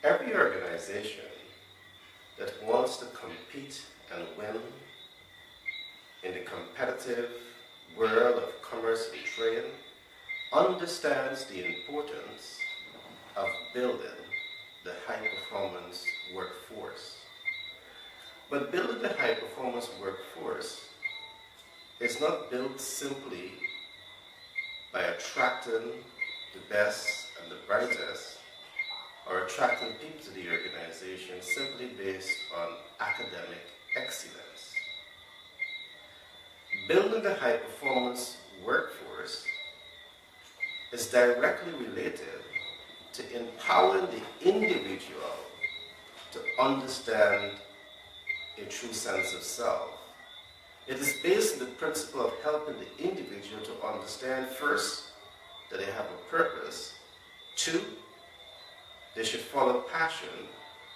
Every organization that wants to compete and win in the competitive world of commerce and trade understands the importance of building the high-performance workforce. But building the high-performance workforce is not built simply by attracting the best and the brightest, or attracting people to the organization simply based on academic excellence. Building the high-performance workforce is directly related to empowering the individual to understand a true sense of self. It is based on the principle of helping the individual to understand, first, that they have a purpose, two, they should follow passion,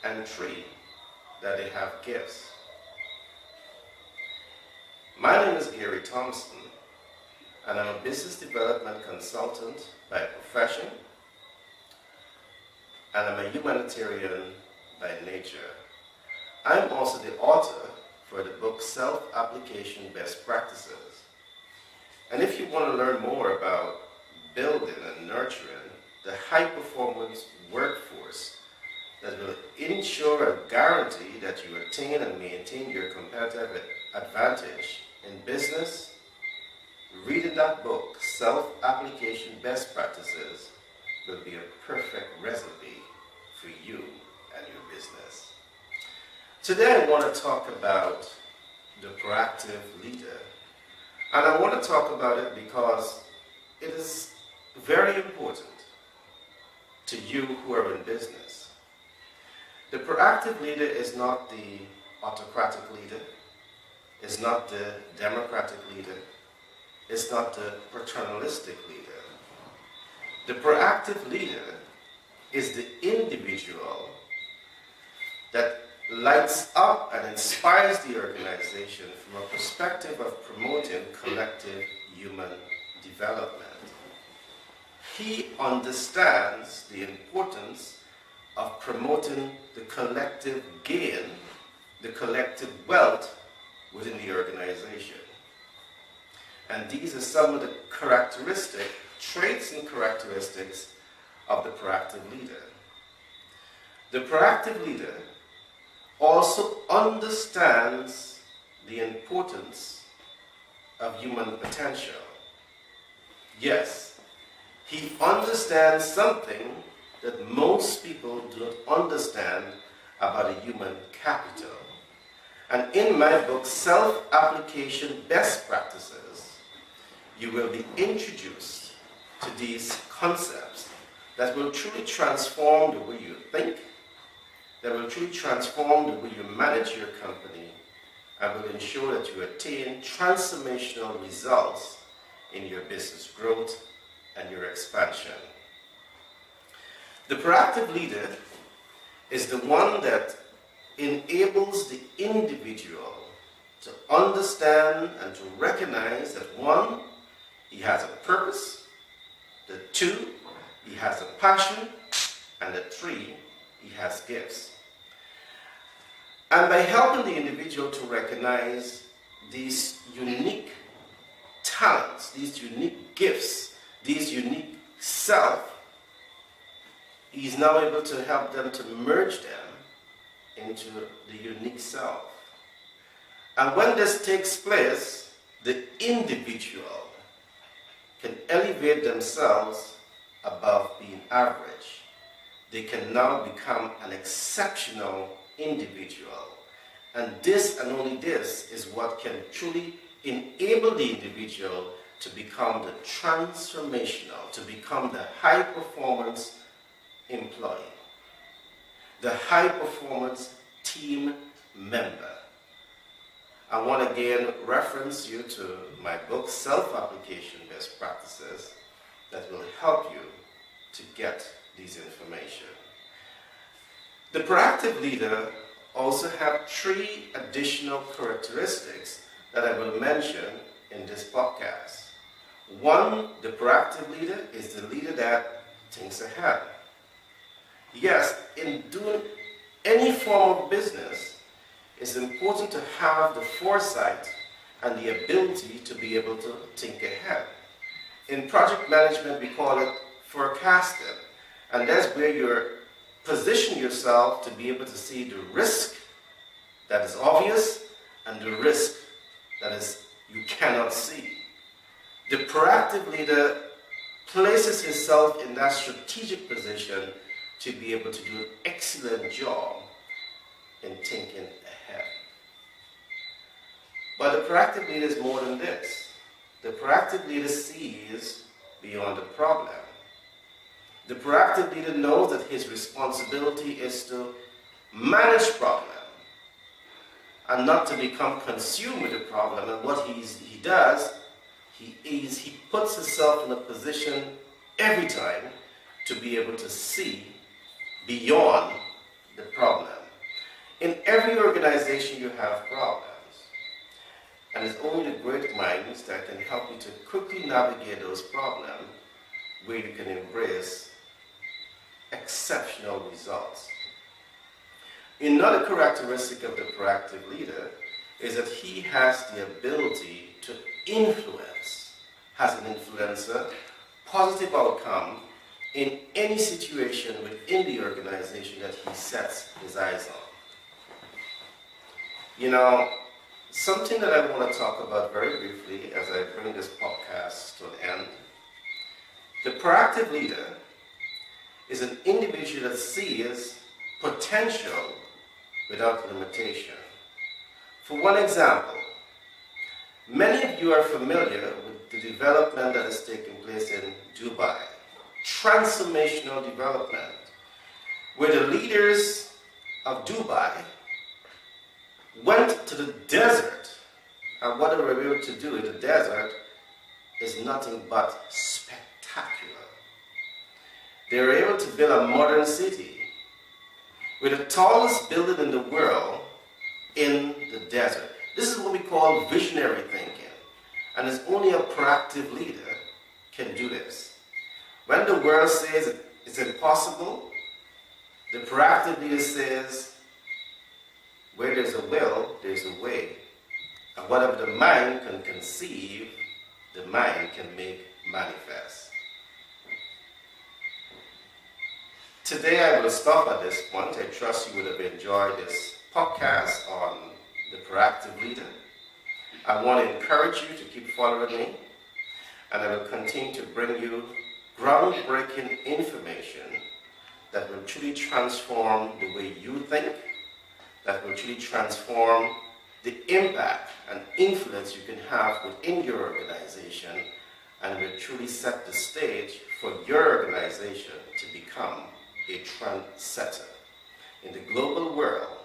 and three, that they have gifts. My name is Gary Thompson, and I'm a business development consultant by profession, and I'm a humanitarian by nature. I'm also the author for the book Self-Application Best Practices. And if you want to learn more about building and nurturing the high-performance workforce that will ensure and guarantee that you attain and maintain your competitive advantage in business, reading that book, Self-Application Best Practices, will be a perfect recipe for you and your business. Today I want to talk about the proactive leader. And I want to talk about it because it is very important to you who are in business. The proactive leader is not the autocratic leader, is not the democratic leader, is not the paternalistic leader. The proactive leader is the individual that lights up and inspires the organization from a perspective of promoting collective human development. He understands the importance of promoting the collective gain, the collective wealth within the organization. And these are some of the traits and characteristics of the proactive leader. The proactive leader also understands the importance of human potential. Yes, he understands something that most people do not understand about a human capital. And in my book, Self-Application Best Practices, you will be introduced to these concepts that will truly transform the way you think, that will truly transform the way you manage your company, and will ensure that you attain transformational results in your business growth and your expansion. The proactive leader is the one that enables the individual to understand and to recognize that one, he has a purpose, that two, he has a passion, and that three, he has gifts. And by helping the individual to recognize these unique talents, these unique gifts, these unique self, he's now able to help them to merge them into the unique self. And when this takes place, the individual can elevate themselves above being average. They can now become an exceptional individual. And this and only this is what can truly enable the individual to become the transformational, to become the high-performance employee, the high-performance team member. I want to again reference you to my book, Self-Application Best Practices, that will help you to get these information. The proactive leader also have 3 additional characteristics that I will mention in this podcast. 1, the proactive leader is the leader that thinks ahead. Yes, in doing any form of business, it's important to have the foresight and the ability to be able to think ahead. In project management, we call it forecasting, and that's where you position yourself to be able to see the risk that is obvious and the risk that is you cannot see. The proactive leader places himself in that strategic position to be able to do an excellent job in thinking ahead. But the proactive leader is more than this. The proactive leader sees beyond the problem. The proactive leader knows that his responsibility is to manage problem and not to become consumed with the problem. And what he does, he puts himself in a position every time to be able to see beyond the problem. In every organization you have problems. And it's only the great minds that can help you to quickly navigate those problems where you can embrace exceptional results. Another characteristic of the proactive leader is that he has the ability to influence, has an influencer, positive outcome in any situation within the organization that he sets his eyes on. You know, something that I want to talk about very briefly as I bring this podcast to an end. The proactive leader is an individual that sees potential without limitation. For one example, many of you are familiar with the development that is taking place in Dubai. Transformational development, where the leaders of Dubai went to the desert, and what they were able to do in the desert is nothing but spectacular. They were able to build a modern city with the tallest building in the world in the desert. This is what we call visionary thinking, and it's only a proactive leader can do this. When the world says it's impossible, the proactive leader says, where there's a will, there's a way. And whatever the mind can conceive, the mind can make manifest. Today I will stop at this point. I trust you would have enjoyed this podcast on the proactive leader. I want to encourage you to keep following me, and I will continue to bring you groundbreaking information that will truly transform the way you think, that will truly transform the impact and influence you can have within your organization, and will truly set the stage for your organization to become a trendsetter in the global world,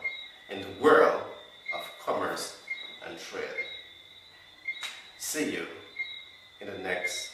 in the world of commerce and trade. See you in the next